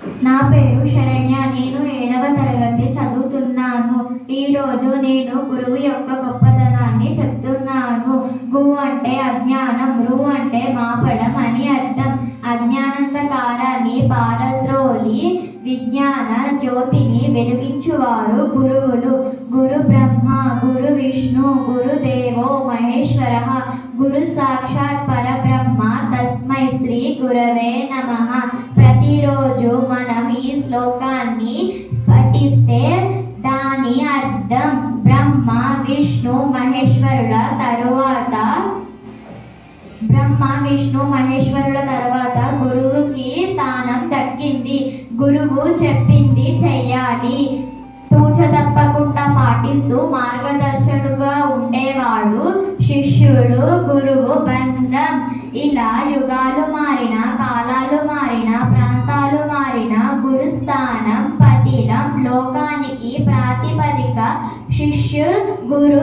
నా పేరు శరణ్య. నేను 7వ తరగతి చదువుతున్నాను. ఈరోజు నేను గురువు యొక్క గొప్పతనాన్ని చెప్తున్నాను. గు అంటే అజ్ఞానం, రు అంటే మాపడం అని అర్థం. అజ్ఞానంధకారాన్ని పారద్రోలి విజ్ఞాన జ్యోతిని వెలిగించువారు గురువులు. గురు బ్రహ్మ, గురు విష్ణు, గురుదేవో మహేశ్వర, గురు సాక్షాత్ పరబ్రహ్మ, తస్మై శ్రీ గురవే నమః. ప్రతిరోజు మనం ఈ శ్లోకాన్ని పఠిస్తే దాని అర్థం బ్రహ్మ విష్ణు మహేశ్వరుల తరువాత గురువుకి స్థానం దక్కింది. గురువు చెప్పింది చెయ్యాలి. తూచ తప్పకుండా పాటిస్తూ మార్గదర్శకుడుగా ఉండేవాడు శిష్యుడు గురువు బంధం. ఇలా యుగాలు మారిన, కాలాలు మారిన, ప్రాంతాలు మారిన గురుస్థానం పతిలం లోకానికి ప్రాతిపదిక శిష్యు గురు